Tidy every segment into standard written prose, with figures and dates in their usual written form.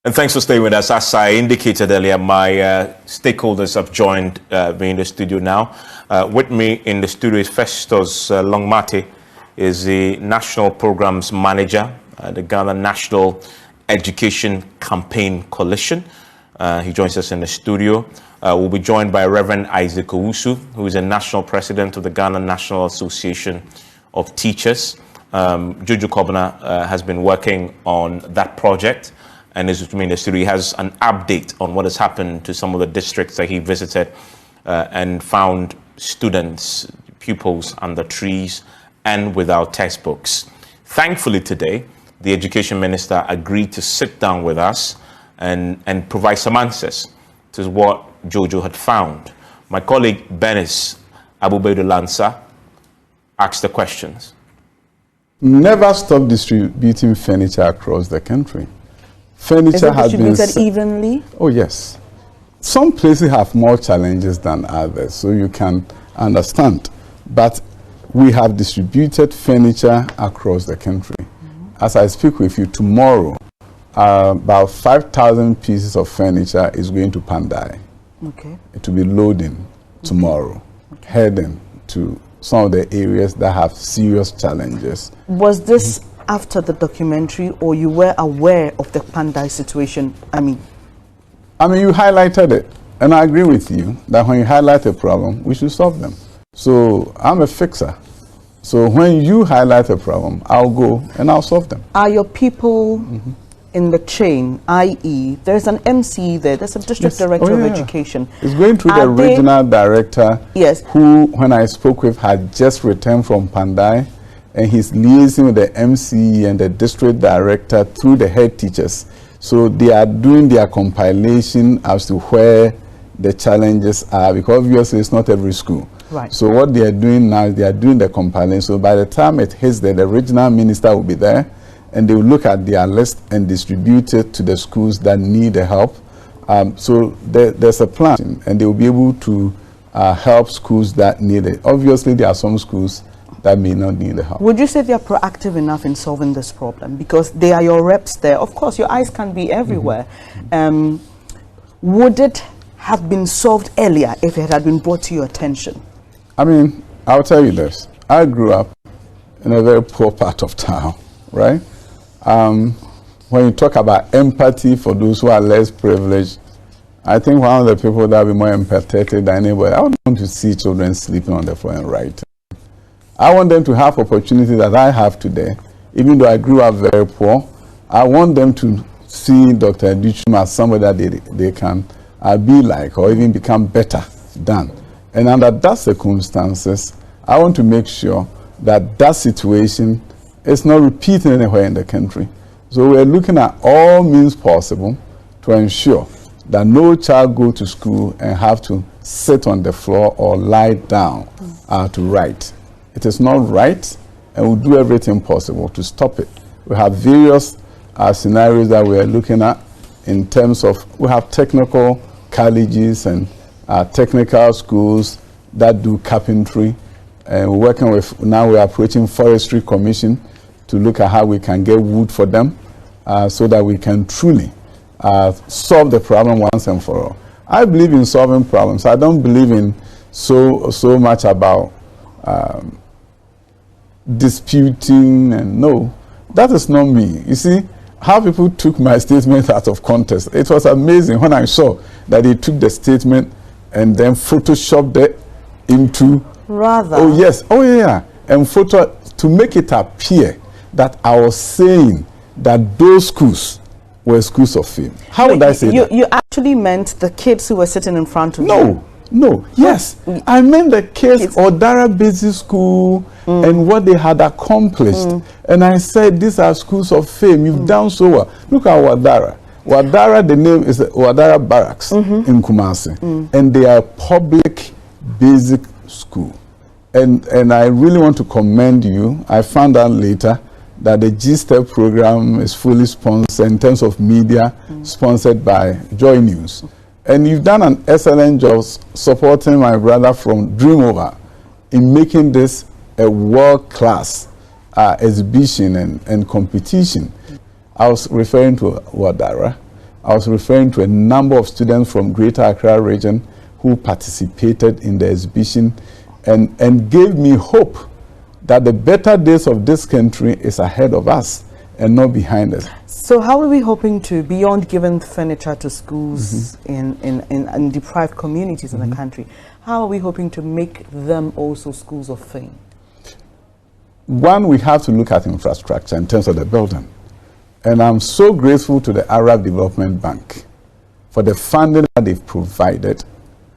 And thanks for staying with us. As I indicated earlier, my stakeholders have joined me in the studio now. With me in the studio is Festus Longmatey, is the National Programs Manager at the Ghana National Education Campaign Coalition. He joins us in the studio. We'll be joined by Reverend Isaac Owusu, who is a National President of the Ghana National Association of Teachers. Jojo Kobna has been working on that project and is with me in the studio. He has an update on what has happened to some of the districts that he visited and found students, pupils under trees and without textbooks. Thankfully today, the Education Minister agreed to sit down with us and provide some answers to what Jojo had found. My colleague Benis Abubedu-Lansa asked the questions. Never stop distributing furniture across the country. Furniture has been distributed evenly? Oh yes. Some places have more challenges than others, so you can understand. But we have distributed furniture across the country. As I speak with you tomorrow, about 5,000 pieces of furniture is going to Pandai. Okay. It will be loading tomorrow, heading to some of the areas that have serious challenges. Was this after the documentary, or you were aware of the Pandai situation? I mean, you highlighted it, and I agree with you that when you highlight a problem, we should solve them. So I'm a fixer. So when you highlight a problem, I'll go and I'll solve them. Are your people in the chain, i.e., there's an MC there, there's a district director of education. It's going through the regional director, who, when I spoke with, had just returned from Pandai, and he's liaising with the MC and the district director through the head teachers. So they are doing their compilation as to where the challenges are, because obviously it's not every school. Right. So what they are doing now is they are doing the compilation. So by the time it hits there, the regional minister will be there, and they will look at their list and distribute it to the schools that need the help. So there's a plan, and they will be able to help schools that need it. Obviously, there are some schools that may not need the help. Would you say they are proactive enough in solving this problem? Because they are your reps there. Of course, your eyes can be everywhere. Would it have been solved earlier if it had been brought to your attention? I'll tell you this. I grew up in a very poor part of town, right? When you talk about empathy for those who are less privileged, I think one of the people that will be more empathetic than anybody, I would want to see children sleeping on the floor and writing. I want them to have opportunity that I have today. Even though I grew up very poor, I want them to see Dr. Duchum as somebody that they can be like, or even become better than. And under that circumstances, I want to make sure that that situation is not repeating anywhere in the country. So we're looking at all means possible to ensure that no child go to school and have to sit on the floor or lie down to write. It is not right, and we'll do everything possible to stop it. We have various scenarios that we are looking at in terms of, we have technical colleges and technical schools that do carpentry, and we're working with, now we're approaching Forestry Commission to look at how we can get wood for them so that we can truly solve the problem once and for all. I believe in solving problems. I don't believe in so much about disputing, and no, that is not me. You see how people took my statement out of context. It was amazing when I saw that they took the statement and then photoshopped it into and photo to make it appear that I was saying that those schools were schools of fame. How would I say that? You actually meant the kids who were sitting in front of you? No, yes. I meant the kids Odara Basic School and what they had accomplished. And I said, these are schools of fame. You've done so well. Look at Wadara. Wadara, the name is Wadara Barracks in Kumasi. And they are public basic school. And I really want to commend you. I found out later that the G-Step program is fully sponsored in terms of media, sponsored by Joy News. And you've done an excellent job supporting my brother from Dream Over in making this a world-class exhibition and competition. I was referring to Wadara, I was referring to a number of students from Greater Accra region who participated in the exhibition and gave me hope that the better days of this country is ahead of us and not behind us. So how are we hoping to, beyond giving furniture to schools in deprived communities in the country, how are we hoping to make them also schools of fame? One, we have to look at infrastructure in terms of the building. And I'm so grateful to the Arab Development Bank for the funding that they've provided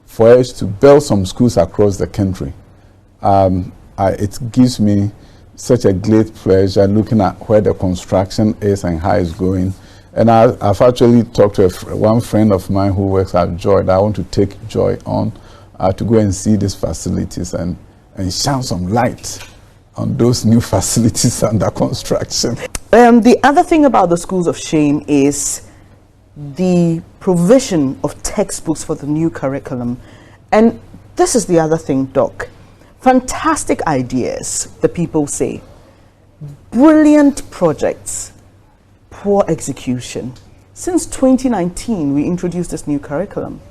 for us to build some schools across the country. It gives me such a great pleasure looking at where the construction is and how it's going. And I've actually talked to one friend of mine who works at Joy that I want to take Joy on to go and see these facilities and shine some light on those new facilities under construction. The other thing about the schools of shame is the provision of textbooks for the new curriculum. And this is the other thing, Doc. Fantastic ideas, the people say. Brilliant projects, poor execution. Since 2019, we introduced this new curriculum.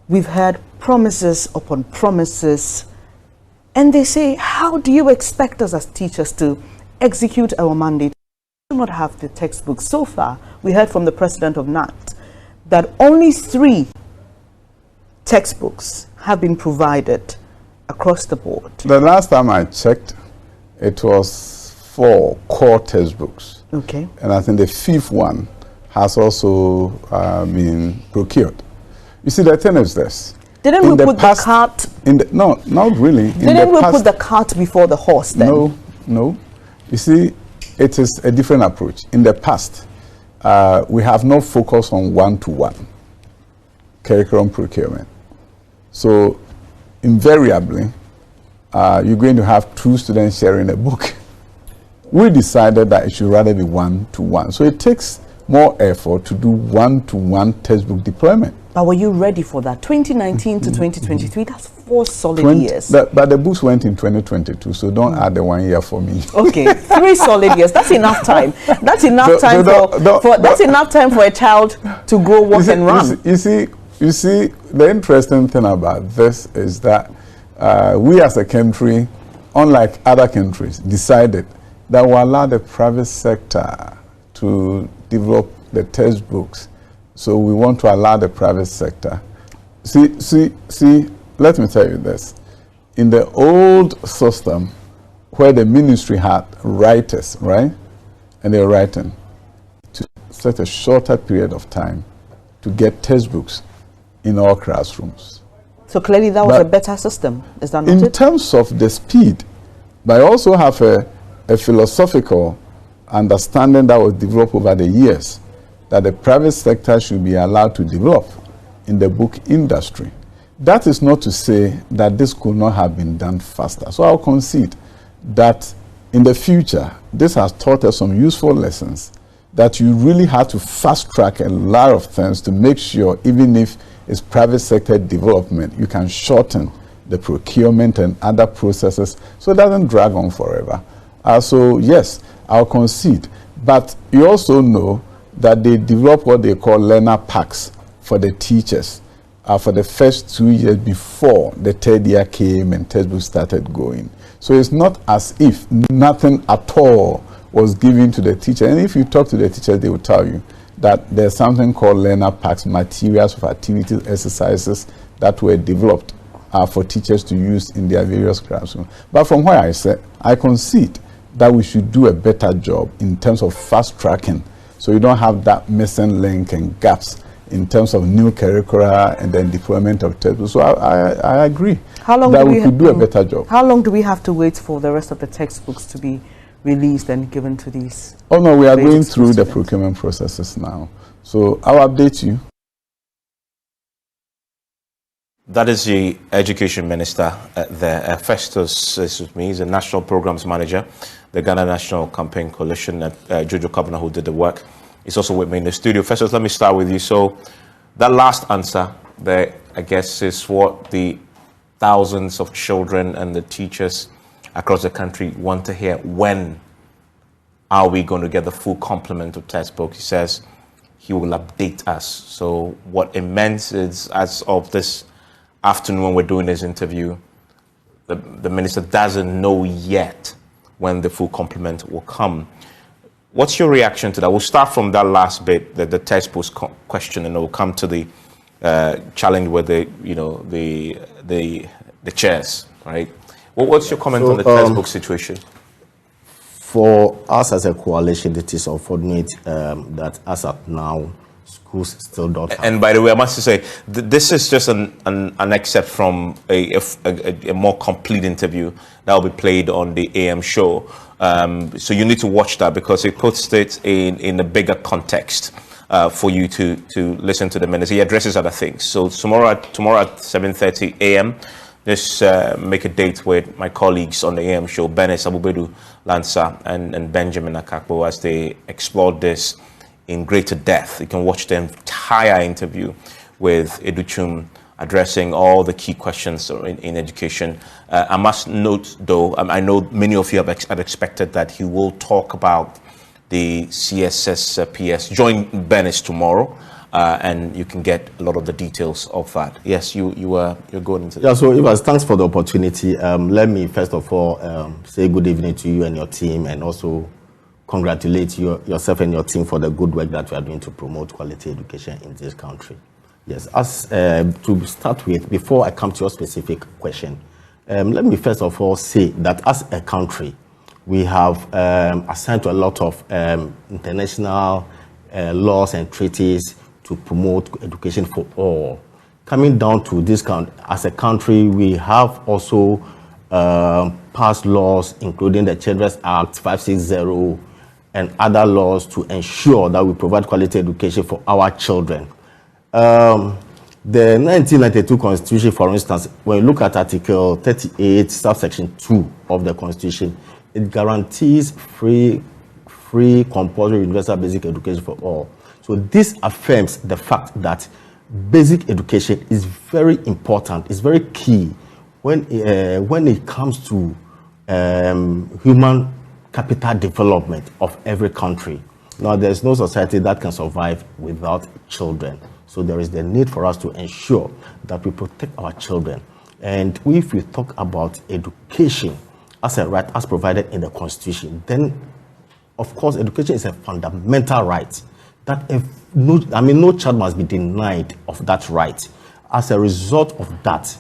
We've had promises upon promises, and they say, how do you expect us as teachers to execute our mandate? We do not have the textbooks. So far, we heard from the president of Gnecc that only 3 textbooks have been provided across the board. The last time I checked, it was 4 core textbooks. Okay. And I think the 5th one has also been procured. You see, the thing is this. Didn't we put the cart? No, not really. Didn't we put the cart before the horse then? No. You see, it is a different approach. In the past, we have no focus on one-to-one curriculum procurement. So invariably, you're going to have 2 students sharing a book. We decided that it should rather be one-to-one. So it takes more effort to do one-to-one textbook deployment. But were you ready for that? 2019 to 2023, that's 4 solid years. But the books went in 2022, so don't add the 1 year for me. Okay, 3 solid years. That's enough time. That's enough time that's enough time for a child to grow, walk, and run. You see, the interesting thing about this is that we as a country, unlike other countries, decided that we'll allow the private sector to develop the textbooks. So we want to allow the private sector. See, let me tell you this. In the old system, where the ministry had writers, right? And they're writing to such a shorter period of time to get textbooks in all classrooms. So clearly that was a better system, is that not it? In terms of the speed, but I also have a philosophical understanding that was developed over the years that the private sector should be allowed to develop in the book industry. That is not to say that this could not have been done faster. So I'll concede that in the future, this has taught us some useful lessons that you really have to fast track a lot of things to make sure, even if it's private sector development, you can shorten the procurement and other processes so it doesn't drag on forever. So yes, I'll concede. But you also know that they develop what they call learner packs for the teachers for the first 2 years before the 3rd year came and textbooks started going. So it's not as if nothing at all was given to the teacher. And if you talk to the teachers, they will tell you that there's something called learner packs, materials of activities, exercises that were developed for teachers to use in their various classrooms. But from where I said, I concede that we should do a better job in terms of fast tracking, so you don't have that missing link and gaps in terms of new curricula and then deployment of textbooks. So I agree that we could do a better job. How long do we have to wait for the rest of the textbooks to be released and given to these? Oh no, we are going through the procurement processes now. So I'll update you. That is the Education Minister there. Festus is with me. He's the National Programs Manager, the Ghana National Campaign Coalition, Jojo Kabana, who did the work. He's also with me in the studio. Festus, let me start with you. So that last answer there, I guess, is what the thousands of children and the teachers across the country want to hear. When are we going to get the full complement of textbooks? He says he will update us. So what it meant is, as of this afternoon when we're doing this interview, the minister doesn't know yet when the full complement will come. What's your reaction to that? We'll start from that last bit, the textbook question, and we'll come to the challenge with the chairs, right? What's your comment on the textbook situation? For us as a coalition, it is unfortunate that as of now, schools still don't have. And by the way, I must say, this is just an excerpt from a more complete interview that will be played on the AM show. So you need to watch that because it puts it in a bigger context for you to listen to the minister. He addresses other things. So tomorrow at 7:30 AM, just make a date with my colleagues on the AM show, Benes Abubedu Lansa and Benjamin Akakbo, as they explore this in greater depth. You can watch the entire interview with Educhum addressing all the key questions in education. I must note, though, I know many of you have expected that he will talk about the CSS PS. Join Benes tomorrow, and you can get a lot of the details of that. Yes, you're going into that. Yeah, so Ivas, thanks for the opportunity. Let me first of all say good evening to you and your team, and also congratulate yourself and your team for the good work that you are doing to promote quality education in this country. Yes, as to start with, before I come to your specific question, let me first of all say that as a country, we have assigned to a lot of international laws and treaties to promote education for all. Coming down to this country, as a country, we have also passed laws, including the Children's Act 560 and other laws to ensure that we provide quality education for our children. The 1992 Constitution, for instance, when you look at Article 38, subsection 2 of the Constitution, it guarantees free, compulsory, universal basic education for all. So this affirms the fact that basic education is very important, is very key when it comes to human capital development of every country. Now, there's no society that can survive without children. So there is the need for us to ensure that we protect our children. And if we talk about education as a right as provided in the Constitution, then of course education is a fundamental right that no child must be denied of that right. As a result of that,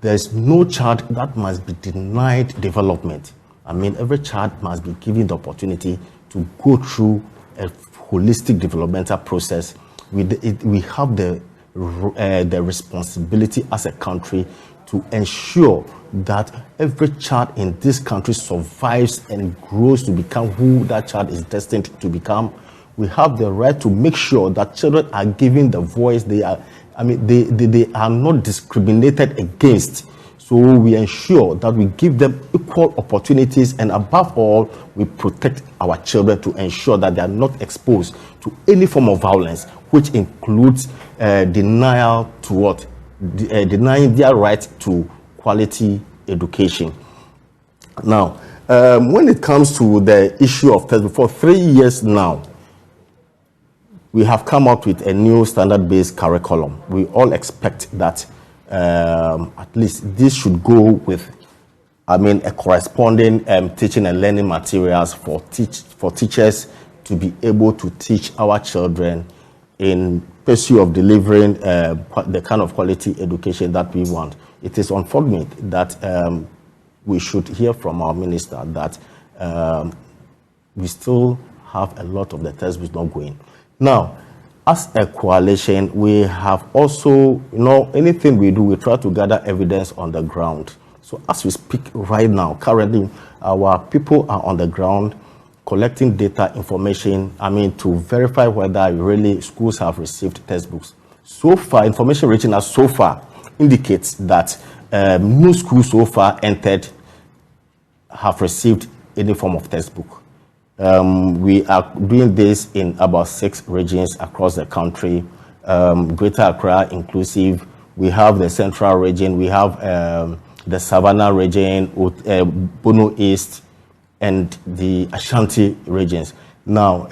there's no child that must be denied development. Every child must be given the opportunity to go through a holistic developmental process. We have the responsibility as a country to ensure that every child in this country survives and grows to become who that child is destined to become. We have the right to make sure that children are given the voice. They are not discriminated against. So we ensure that we give them equal opportunities, and above all, we protect our children to ensure that they are not exposed to any form of violence, which includes denial to what? Denying their right to quality education. Now, when it comes to the issue of textbook, for 3 years now, we have come up with a new standard-based curriculum. We all expect that at least this should go with, a corresponding teaching and learning materials for teachers to be able to teach our children in pursuit of delivering the kind of quality education that we want. It is unfortunate that we should hear from our minister that we still have a lot of the textbooks not going. Now, as a coalition, we have also, anything we do, we try to gather evidence on the ground. So as we speak right now, currently, our people are on the ground collecting data, information, to verify whether really schools have received textbooks. So far, information reaching us so far indicates that no schools so far entered have received any form of textbook. We are doing this in about 6 regions across the country. Greater Accra inclusive. We have the Central region. We have the Savannah region, Bono East, and the Ashanti regions. Now,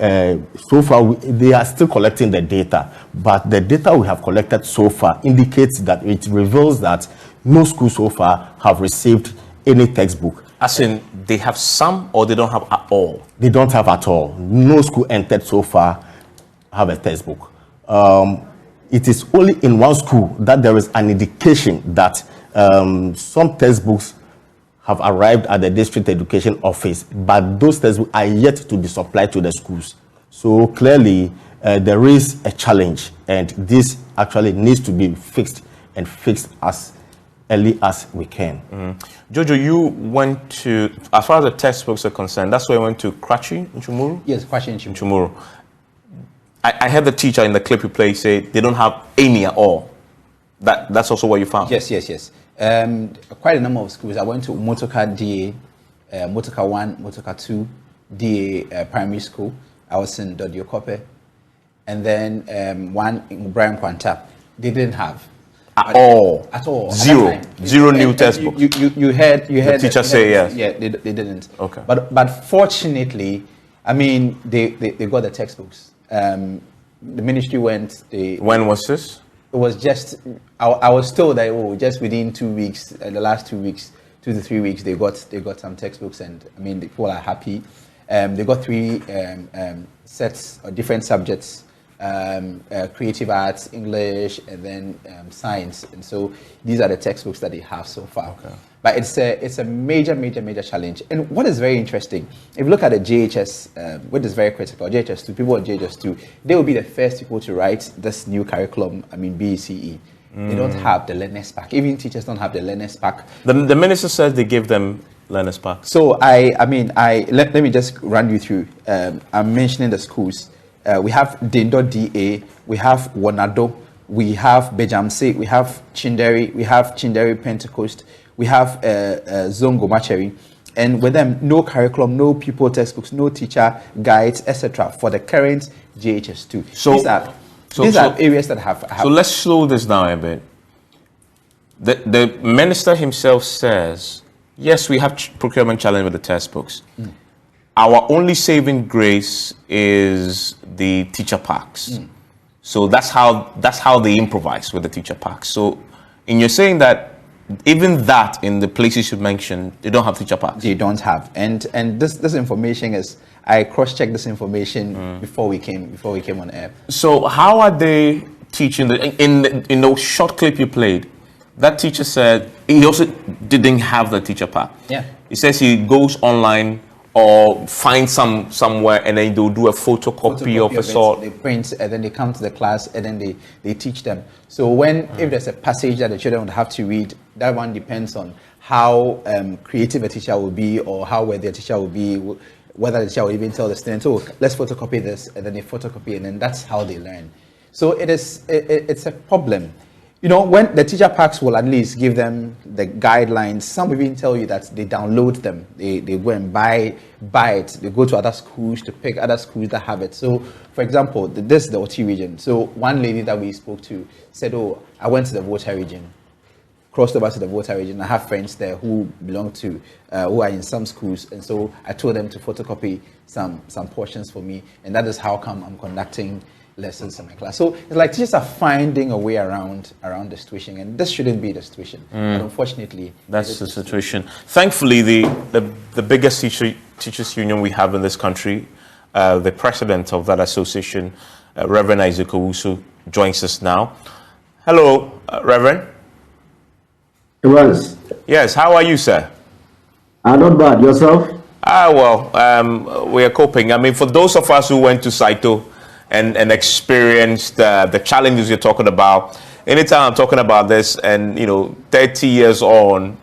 so far, they are still collecting the data, but the data we have collected so far indicates that it reveals that no school so far have received any textbook. As in, they have some or they don't have at all? They don't have at all. No school entered so far have a textbook. It is only in one school that there is an indication that some textbooks have arrived at the district education office, but those textbooks are yet to be supplied to the schools. So clearly, there is a challenge, and this actually needs to be fixed, and fixed as early as we can. Jojo, you went to, as far as the textbooks are concerned, that's where you went to Krachi in Chumuru? Yes, Krachi in Chumuru. Chumuru. I heard the teacher in the clip you played say they don't have any at all. That's also what you found? Yes. Quite a number of schools. I went to Motoka DA, Motoka 1, Motoka 2, DA primary school. I was in Dodiokope. And then one in Brian Kwanta. They didn't have. At all? At all. Zero new textbooks? You heard the teacher say yes? Yeah, they didn't. Okay. But fortunately, I mean, they got the textbooks. The ministry went. When was this? It was just, I was told that just within 2 weeks, the last 2 weeks, 2 to 3 weeks, they got some textbooks, and I mean, the people are happy. They got 3 sets of different subjects, creative arts, English, and then science. And so these are the textbooks that they have so far. Okay. But it's a major challenge. And what is very interesting, if you look at the JHS, what is very critical, JHS2, people on JHS2, they will be the first people to write this new curriculum, I mean BECE. They don't have the learners pack. Even teachers don't have the learners pack. The minister says they give them learners pack. So let me just run you through. I'm mentioning the schools. We have Dindo DA, we have Wanado, we have Bejamse, we have Chinderi Pentecost, we have Zongo Macheri, and with them, no curriculum, no pupil textbooks, no teacher guides, etc. for the current JHS2. So these are areas that have. So let's slow this down a bit. The minister himself says, yes, we have procurement challenge with the textbooks. Our only saving grace is the teacher packs. So that's how they improvise with the teacher packs. So, and you're saying that even that in the places you mentioned, they don't have teacher packs. They don't have, and this information is, I cross-checked this information before we came on air. So how are they teaching in the short clip you played? That teacher said he also didn't have the teacher pack. Yeah, he says he goes online or find somewhere, and then they'll do a photocopy of a sort. They print, and then they come to the class, and then they teach them. So if there's a passage that the children would have to read, that one depends on how creative a teacher will be, or how well their teacher will be, whether the teacher will even tell the students, oh, let's photocopy this, and then they photocopy, and then that's how they learn. So it's a problem. You know, when the teacher packs will at least give them the guidelines. Some even tell you that they download them. They go and buy it. They go to other schools to pick other schools that have it. So, for example, this is the OT region. So one lady that we spoke to said, oh, I went to the Volta region, crossed over to the Volta region. I have friends there who belong to, who are in some schools. And so I told them to photocopy some portions for me. And that is how come I'm conducting lessons in my class. So it's like teachers are finding a way around the situation, and this shouldn't be the situation. But unfortunately, that's the situation. Thankfully, the biggest teachers union we have in this country, the president of that association, Reverend Isaac Owusu, joins us now. Hello, Reverend. Yes, how are you, sir? Not bad. Yourself? Well, we are coping. I mean, for those of us who went to Saito and experienced the challenges you're talking about. Anytime I'm talking about this, and 30 years on,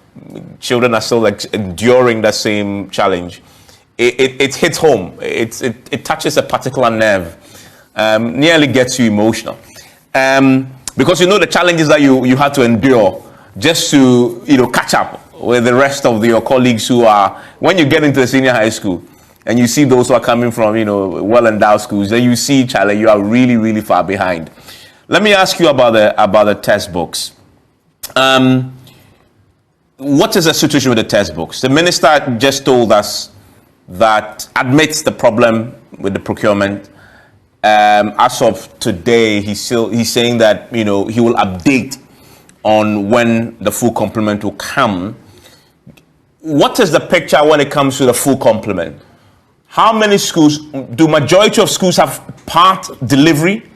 children are still enduring the same challenge. It hits home. It touches a particular nerve, nearly gets you emotional, because the challenges that you had to endure just to catch up with the rest of your colleagues who are, when you get into the senior high school. And you see those who are coming from, well-endowed schools, then you see, Charlie, you are really, really far behind. Let me ask you about the textbooks. What is the situation with the textbooks? The minister just told us that admits the problem with the procurement. As of today, he's saying that he will update on when the full complement will come. What is the picture when it comes to the full complement? How many schools do majority of schools have part delivery,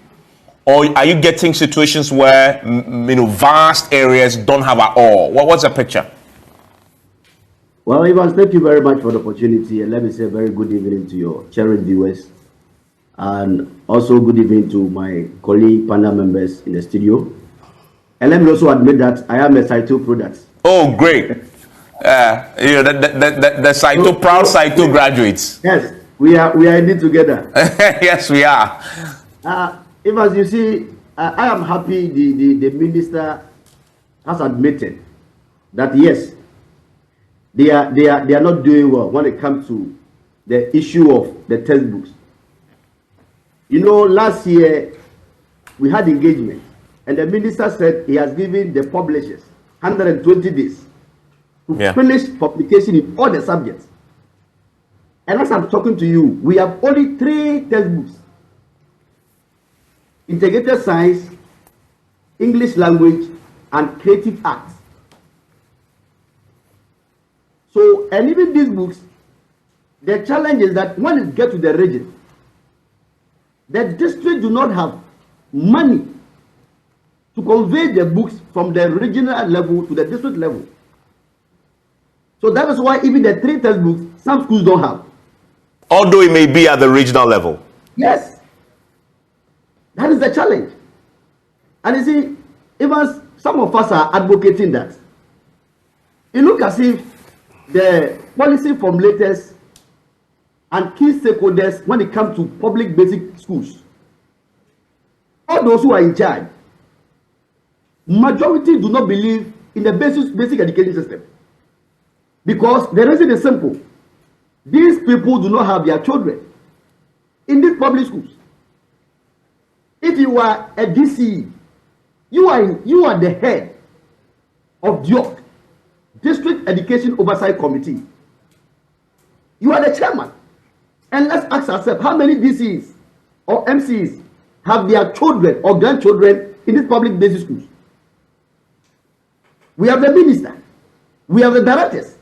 or are you getting situations where vast areas don't have at all? What's the picture? Well, Evans, thank you very much for the opportunity, and let me say a very good evening to your cherished viewers, and also good evening to my colleague panel members in the studio. And let me also admit that I am a Saito product. Oh, great! The Saito proud Saito graduates. Yes, we are indeed together. Yes, we are. Evans, you see, I am happy the minister has admitted that yes, they are not doing well when it comes to the issue of the textbooks. Last year we had engagement, and the minister said he has given the publishers 120 days to finish publication in all the subjects. And as I'm talking to you, we have only 3 textbooks: integrated science, English language, and creative arts. So, and even these books, the challenge is that when it gets to the region, the district do not have money to convey the books from the regional level to the district level. So that is why even the 3 textbooks, some schools don't have. Although it may be at the regional level. Yes. That is the challenge. And you see, even some of us are advocating that. It looks as if the policy formulators and key stakeholders, when it comes to public basic schools, all those who are in charge, majority do not believe in the basic education system. Because the reason is simple. These people do not have their children in these public schools. If you are a DC, you are the head of DIOC, District Education Oversight Committee. You are the chairman. And let's ask ourselves, how many DCs or MCs have their children or grandchildren in these public basic schools? We have the minister. We have the directors.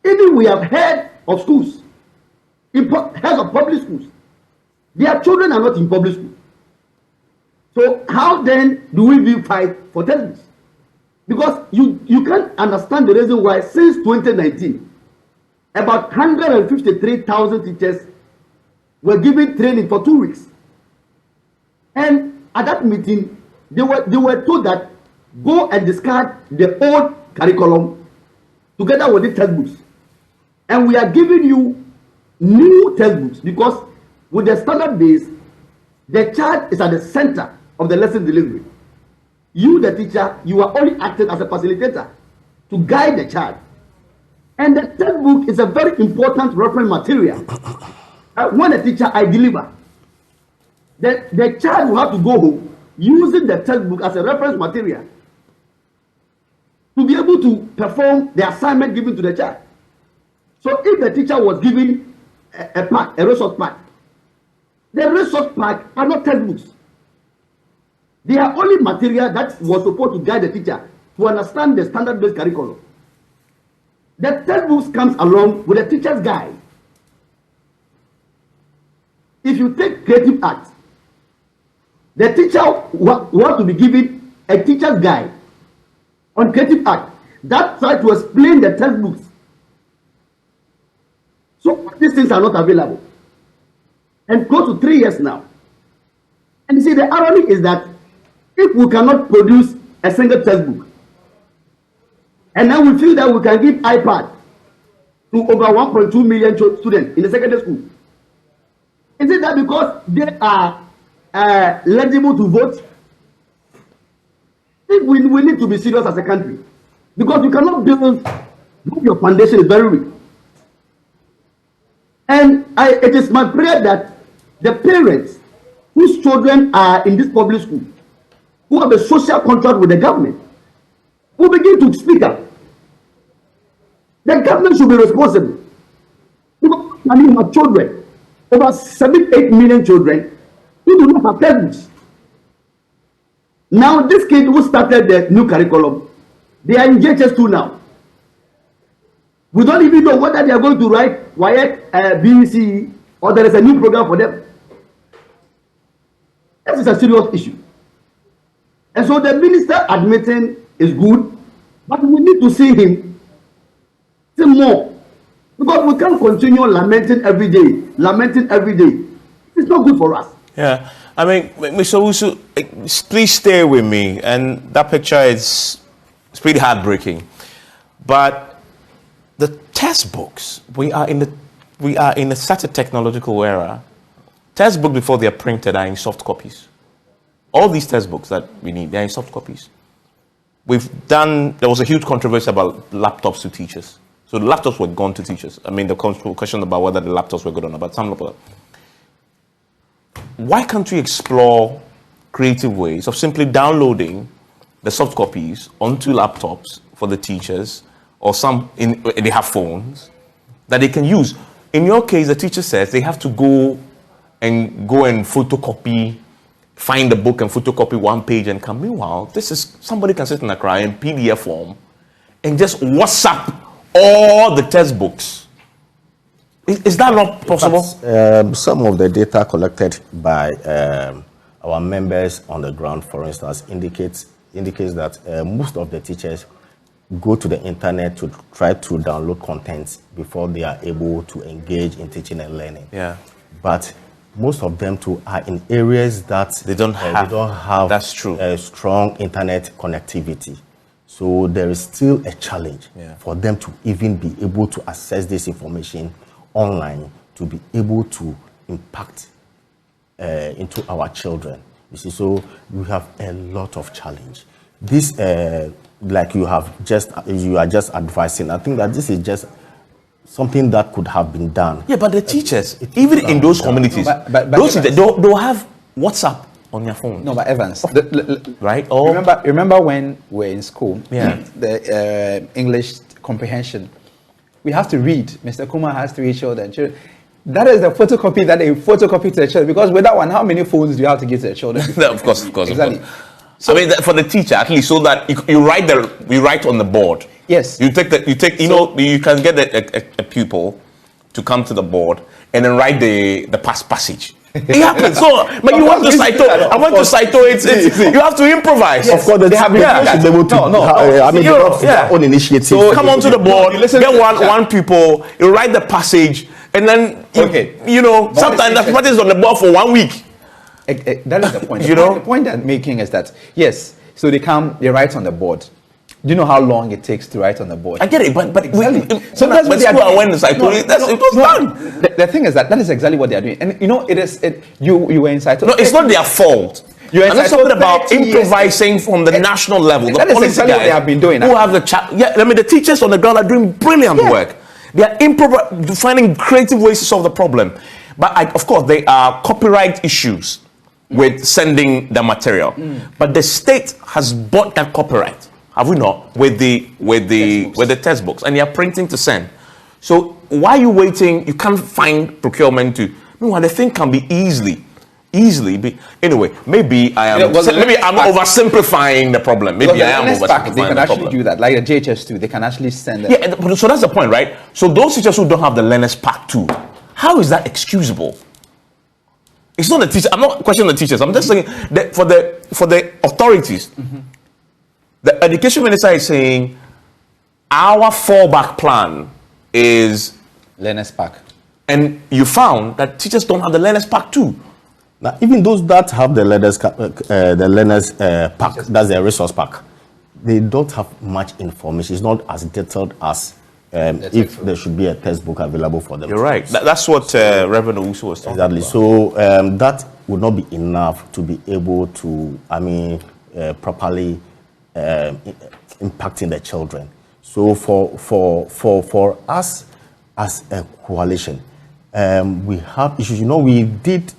Even we have head of schools, heads of public schools. Their children are not in public school. So how then do we fight for textbooks? Because you can't understand the reason why since 2019, about 153,000 teachers were given training for 2 weeks. And at that meeting, they were told that go and discard the old curriculum together with the textbooks. And we are giving you new textbooks because with the standard base, the child is at the center of the lesson delivery. You, the teacher, you are only acting as a facilitator to guide the child. And the textbook is a very important reference material. When a teacher I deliver, the child will have to go home using the textbook as a reference material to be able to perform the assignment given to the child. So if the teacher was given a resource pack, the resource pack are not textbooks. They are only material that was supposed to guide the teacher to understand the standard-based curriculum. The textbooks comes along with a teacher's guide. If you take creative arts, the teacher will to be given a teacher's guide on creative art that tries to explain the textbooks. So these things are not available. And close to 3 years now. And you see, the irony is that if we cannot produce a single textbook, and then we feel that we can give iPad to over 1.2 million students in the secondary school, is it that because they are eligible to vote? I think we need to be serious as a country, because you cannot build your foundation is very weak. And it is my prayer that the parents whose children are in this public school, who have a social contract with the government, will begin to speak up. The government should be responsible. Because I mean, my children over 7-8 million children who do not have textbooks. Now, this kid who started the new curriculum, they are in JHS2 now. We don't even know whether they are going to write WAEC, BEC, or there is a new program for them. This is a serious issue. And so the minister admitting is good, but we need to see him say more. Because we can't continue lamenting every day. It's not good for us. Yeah. I mean, Mr. Wusu, please stay with me. And that picture is pretty heartbreaking. But the textbooks, we are in such a technological era. Textbooks before they are printed are in soft copies. All these textbooks that we need, they're in soft copies. There was a huge controversy about laptops to teachers. So the laptops were gone to teachers. I mean, the question about whether the laptops were good or not, but some laptops. Why can't we explore creative ways of simply downloading the soft copies onto laptops for the teachers, or they have phones that they can use? In your case, the teacher says they have to go and photocopy, find the book and photocopy one page and come. Meanwhile, somebody can sit in Accra in PDF form and just WhatsApp all the textbooks. Is that not possible? Some of the data collected by our members on the ground, for instance, indicates that most of the teachers go to the internet to try to download contents before they are able to engage in teaching and learning. Yeah. But most of them too are in areas that they don't have that's true. Strong internet connectivity. So there is still a challenge for them to even be able to access this information online, to be able to impact into our children. You see, so we have a lot of challenge. This, like you are just advising, I think that this is just something that could have been done. Yeah, but the teachers, even in those communities, those teachers, they'll have WhatsApp on your phone. No, but Evans, right? Oh, remember when we're in school? Yeah. The English comprehension. We have to read. Mr. Kuma has 3 children. That is the photocopy that they photocopy to the children. Because with that one, how many phones do you have to give to the children? Of course. Exactly. So I mean, for the teacher, at least, so that you write on the board. Yes. You can get a pupil to come to the board and then write the passage. It happens. So, but you want to cite I want to cite it. You have to improvise. Yes. Of course, they have been able to. I mean, their own initiative. So come onto the board. Get one pupil. You write the passage, and then sometimes the passage is on the board for 1 week. That is the point. The point I'm making is that yes, so they write on the board. Do you know how long it takes to write on the board? I get it, but exactly. Sometimes when they are doing, it was done. The thing is that is exactly what they are doing, and you were in Saito. No, it's not their fault. I'm not talking about improvising from the national level. That is exactly what they have been doing. Who have the teachers on the ground are doing brilliant work. They are finding creative ways to solve the problem. But of course, there are copyright issues with sending the material. But the state has bought that copyright. Have we not, with the textbooks, and they are printing to send. So why are you waiting? You can't find procurement to. Meanwhile, the thing can be easily be. Anyway, maybe I'm oversimplifying the problem. Maybe I am oversimplifying the problem. They can actually do that, like the JHS2. They can actually send them. Yeah, so that's the point, right? So those teachers who don't have the Learners Pack 2, how is that excusable? It's not the teacher. I'm not questioning the teachers. I'm just saying that for the authorities. The education minister is saying our fallback plan is Learners Pack. And you found that teachers don't have the Learners Pack too. Now, even those that have the Learners Pack, that's their resource pack, they don't have much information. It's not as detailed as if there should be a textbook available for them. You're right. That's what Reverend Owusu was talking about. So that would not be enough to be able to, properly impacting the children. So for us as a coalition, we have issues. We did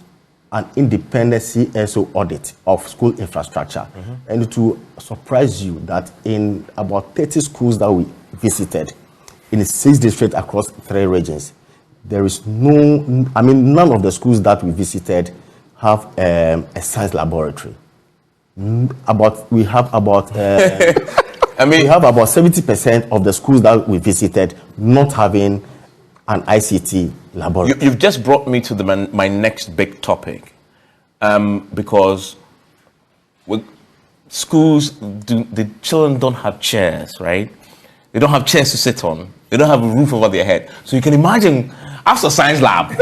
an independent CSO audit of school infrastructure, and to surprise you that in about 30 schools that we visited in 6 districts across 3 regions, there is no, I mean, none of the schools that we visited have a science laboratory. We have about I mean, we have about 70% of the schools that we visited not having an ICT laboratory. you've just brought me to my next big topic, because schools, the children don't have chairs, right? They don't have chairs to sit on. They don't have a roof over their head. So you can imagine, as a science lab,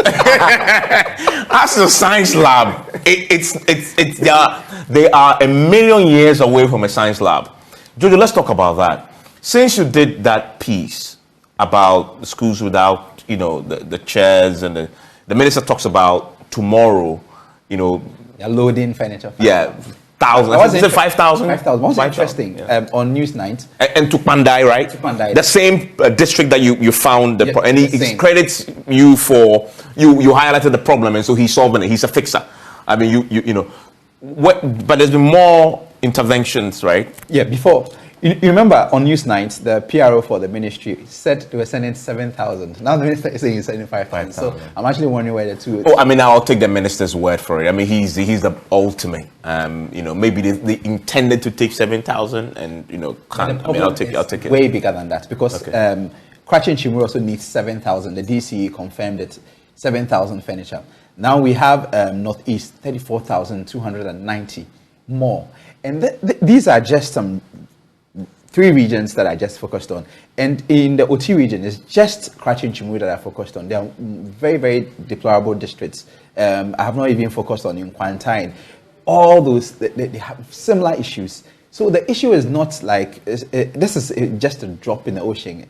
they are a million years away from a science lab. Jojo, let's talk about that. Since you did that piece about schools without, the chairs, and the minister talks about tomorrow, They're loading furniture. yeah, thousands. Is it 5,000? 5,000. What's 5,000, interesting, yeah. On News Night. And to Pandai, right? To Pandai. The same district that you found, Yeah, and he the same. credits you for, you highlighted the problem, and so he's solving it. He's a fixer. I mean, but there's been more interventions, right? Yeah, before. You remember on News Night, the PRO for the ministry said they were sending 7,000. Now the minister is saying he's sending 5,000. So I'm actually wondering where the two. Oh, I mean, I'll take the minister's word for it. I mean, he's the ultimate. Maybe they intended to take 7,000, and can't. I mean, I'll take it. Way bigger than that, because Okay. Gnecc Chimuru also needs 7,000. The DCE confirmed it, 7,000 furniture. Now we have Northeast 34,290 more, and these are just some 3 regions that I just focused on. And in the OT region, it's just Gnecc Chimuru that I focused on. They are very, very deplorable districts. I have not even focused on in Quantine. All those, they have similar issues. So the issue is not like, this is just a drop in the ocean.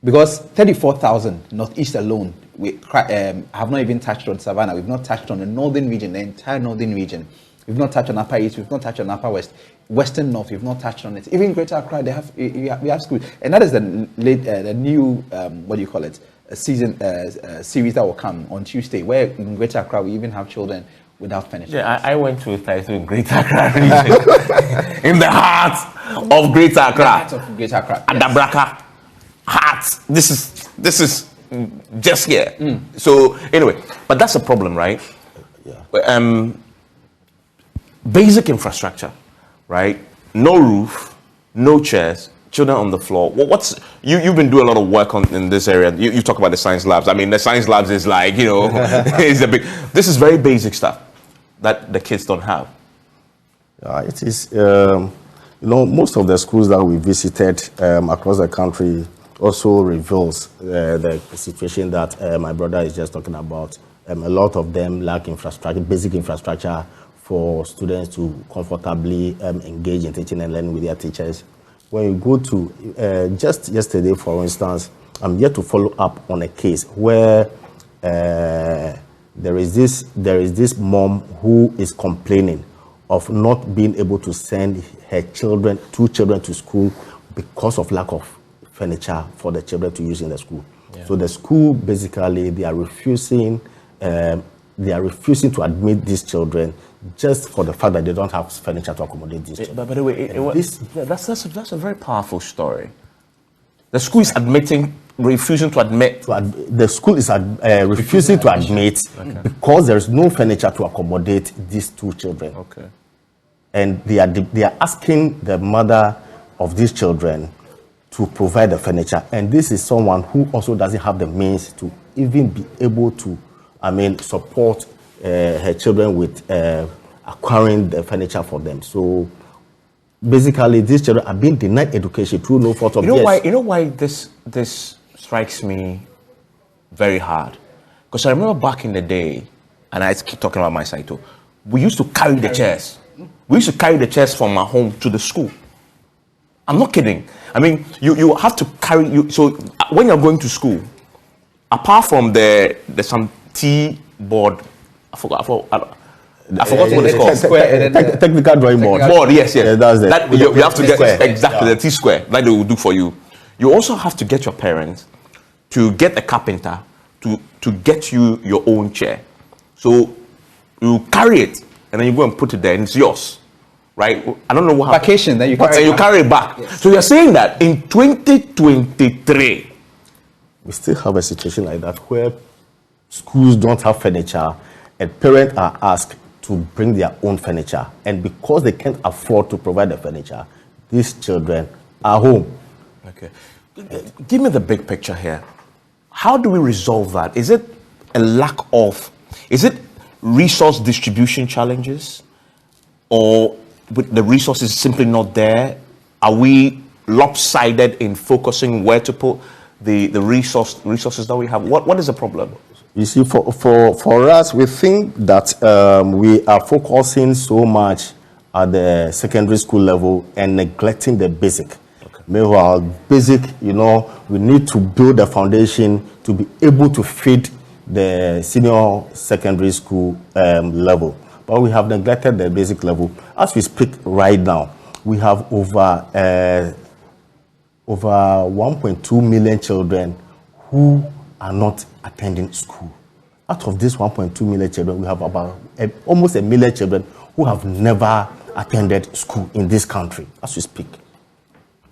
Because 34,000 Northeast alone, we have not even touched on Savannah. We've not touched on the northern region, the entire northern region. We've not touched on Upper East. We've not touched on Upper West. Western North, we've not touched on it. Even Greater Accra, we have schools. And that is the new, what do you call it, a series that will come on Tuesday, where in Greater Accra, we even have children without furniture. Yeah, I went to a place in Greater Accra region, in the heart of Greater Accra. Heart of Greater Accra. At the Braka heart. This is just here. So anyway, but that's a problem, right? Yeah. Basic infrastructure, right? No roof, no chairs, children on the floor. You've been doing a lot of work in this area. You talk about the science labs. I mean, the science labs is like, is a big. This is very basic stuff that the kids don't have. It is. Most of the schools that we visited across the country also reveals the situation that my brother is just talking about. A lot of them lack infrastructure, basic infrastructure, for students to comfortably engage in teaching and learning with their teachers. When you go to, just yesterday, for instance, I'm yet to follow up on a case where there is this mom who is complaining of not being able to send her two children to school because of lack of furniture for the children to use in the school. Yeah. So the school, basically, they are refusing to admit these children just for the fact that they don't have furniture to accommodate these children. But by the way, that's a very powerful story. The school is refusing to admit. The school is refusing to admit because there is no furniture to accommodate these 2 children. Okay. And they are asking the mother of these children to provide the furniture. And this is someone who also doesn't have the means to even be able to, support her children with acquiring the furniture for them. So basically, these children are being denied education through no fault of theirs. You know why this strikes me very hard? Because I remember back in the day, and I keep talking about my side too, we used to carry the chairs. We used to carry the chairs from our home to the school. I'm not kidding. I mean, you have to carry. So when you're going to school, apart from there's some T-board, I forgot what it's called. Technical drawing board. Board, yes. Yeah, that's it. That you have to get square. exactly the T-square that they will do for you. You also have to get your parents to get a carpenter to get you your own chair. So you carry it and then you go and put it there and it's yours. Right? I don't know what happened. Vacation, then you carry it back. Yes. So you're saying that in 2023 we still have a situation like that where schools don't have furniture, and parents are asked to bring their own furniture. And because they can't afford to provide the furniture, these children are home. Okay. Give me the big picture here. How do we resolve that? Is it a lack of, is it resource distribution challenges? Or with the resources simply not there? Are we lopsided in focusing where to put the resources that we have? What is the problem? You see, for us, we think that we are focusing so much at the secondary school level and neglecting the basic. Okay. Meanwhile, basic, we need to build a foundation to be able to feed the senior secondary school level. But we have neglected the basic level. As we speak right now, we have over 1.2 million children who are not attending school. Out of this 1.2 million children, we have about almost 1 million children who have never attended school in this country, as we speak.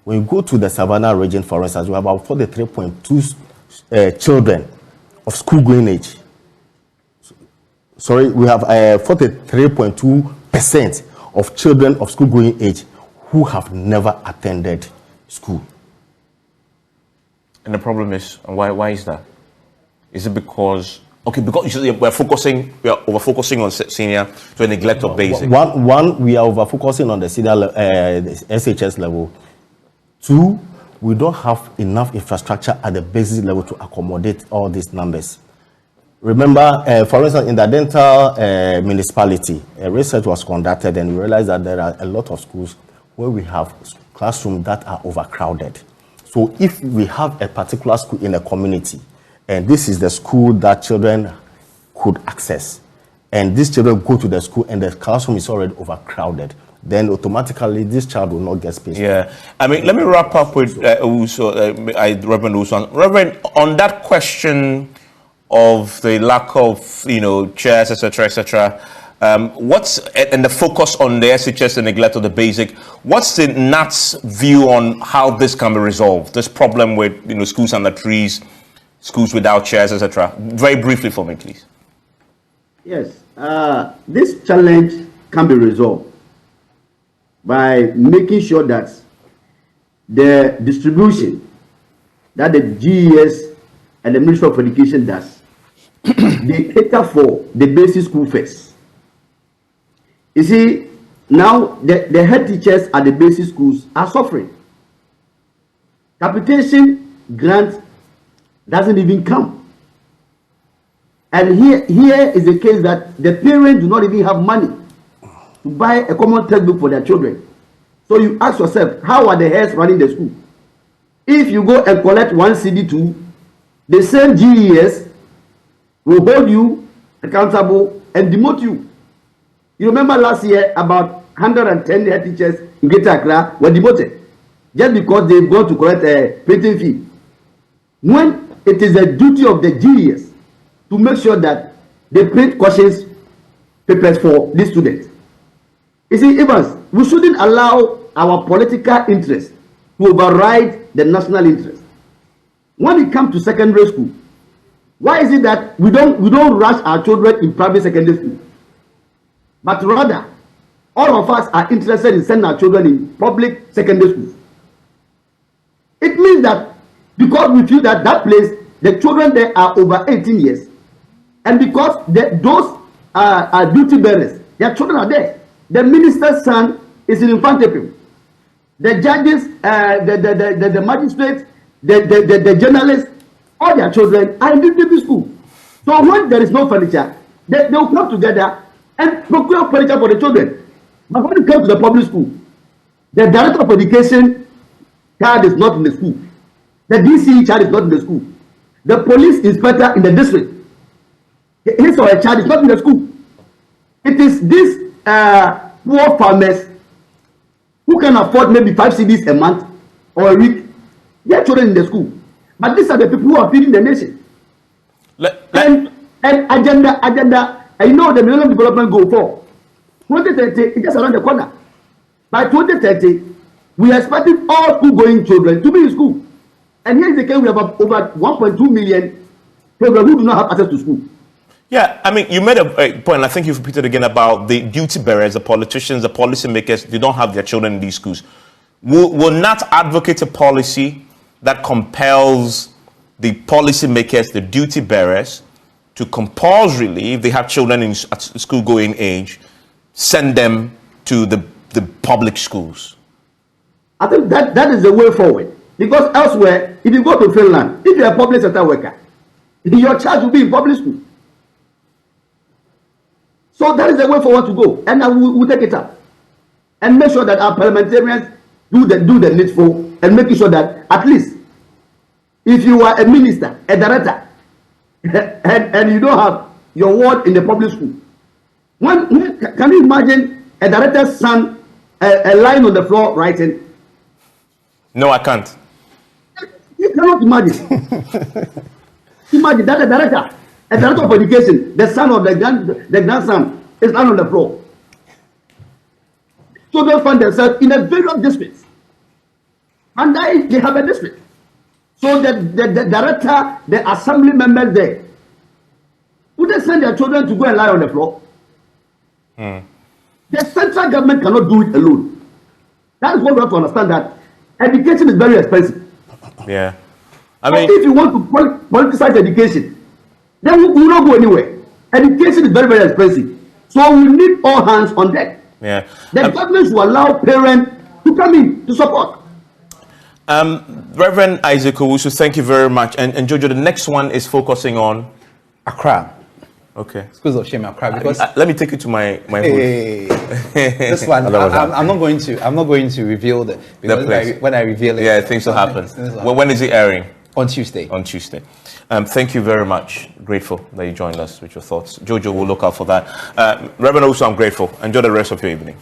When you go to the Savannah region, for instance, we have about 43.2 children of school-going age. Sorry, we have 43.2% of children of school-going age who have never attended school. And the problem is, why is that? Is it because, because we're over-focusing on senior to a neglect of basic? One, we are over-focusing on the senior the SHS level. Two, we don't have enough infrastructure at the basic level to accommodate all these numbers. Remember, for instance, in the dental municipality, research was conducted and we realized that there are a lot of schools where we have classrooms that are overcrowded. So if we have a particular school in a community, and this is the school that children could access, and these children go to the school and the classroom is already overcrowded, then automatically this child will not get space. Yeah. I mean, let me wrap up with Reverend Usman. Reverend, on that question of the lack of, chairs, etc., what's and the focus on the SHS and neglect of the basic? What's the NAT's view on how this can be resolved? This problem with schools under trees, schools without chairs, etc. Very briefly for me, please. Yes, this challenge can be resolved by making sure that the distribution that the GES and the Ministry of Education does, they cater for the basic school first. You see, now the head teachers at the basic schools are suffering. Capitation grant doesn't even come. And here is the case that the parents do not even have money to buy a common textbook for their children. So you ask yourself, how are the heads running the school? If you go and collect one CD2, the same GES will hold you accountable and demote you. You remember last year about 110 head teachers in Greater Accra were demoted just because they've gone to collect a printing fee. When it is the duty of the GES to make sure that they print questions papers for these students. You see, Evans, we shouldn't allow our political interest to override the national interest. When it comes to secondary school, why is it that we don't rush our children in private secondary school? But rather, all of us are interested in sending our children in public secondary schools. It means that because we feel that that place, the children there are over 18 years, and because those are duty bearers, their children are there. The minister's son is in Infantapim. The judges, the magistrates, the journalists, all their children are in duty school. So when there is no furniture, they will come together and procure furniture for the children. But when it comes to the public school, the director of education child is not in the school. The DCE child is not in the school. The police inspector in the district, his or her child is not in the school. It is these poor farmers who can afford maybe 5 CDs a month or a week, their children in the school. But these are the people who are feeding the nation. And agenda, I know the Millennium Development Goal for 2030 is just around the corner. By 2030, we are expecting all school-going children to be in school. And here is the case: we have over 1.2 million children who do not have access to school. Yeah, I mean, you made a point, and I think you've repeated again about the duty bearers, the politicians, the policymakers, they don't have their children in these schools. Will NAT advocate a policy that compels the policymakers, the duty bearers, to compulsorily, if they have children at school-going age, send them to the public schools? I think that is the way forward. Because elsewhere, if you go to Finland, if you're a public sector worker, your child will be in public school. So that is the way forward to go, and we'll take it up and make sure that our parliamentarians do the needful and making sure that at least if you are a minister, a director, and you don't have your ward in the public school, can you imagine a director's son lying on the floor writing? No, I can't. You cannot imagine. Imagine that a director of education, the son of the grandson, is lying on the floor. Children find themselves in a various districts, and they have a district. So the director, the assembly members there, would they send their children to go and lie on the floor? The central government cannot do it alone. That is what we have to understand, that education is very expensive. Yeah. But if you want to politicize education, then we will not go anywhere. Education is very, very expensive. So we need all hands on deck. Yeah. The government should allow parents to come in to support. Reverend Isaac Owusu, thank you very much. And Jojo, the next one is focusing on Accra. Okay. Schools of Shame, Accra. Because let me take you to my hey, this one, I'm not going to reveal the place. When I reveal it, yeah, things will happen. When is it airing? On Tuesday. On Tuesday. Thank you very much. Grateful that you joined us with your thoughts. Jojo will look out for that. Reverend Owusu, I'm grateful. Enjoy the rest of your evening.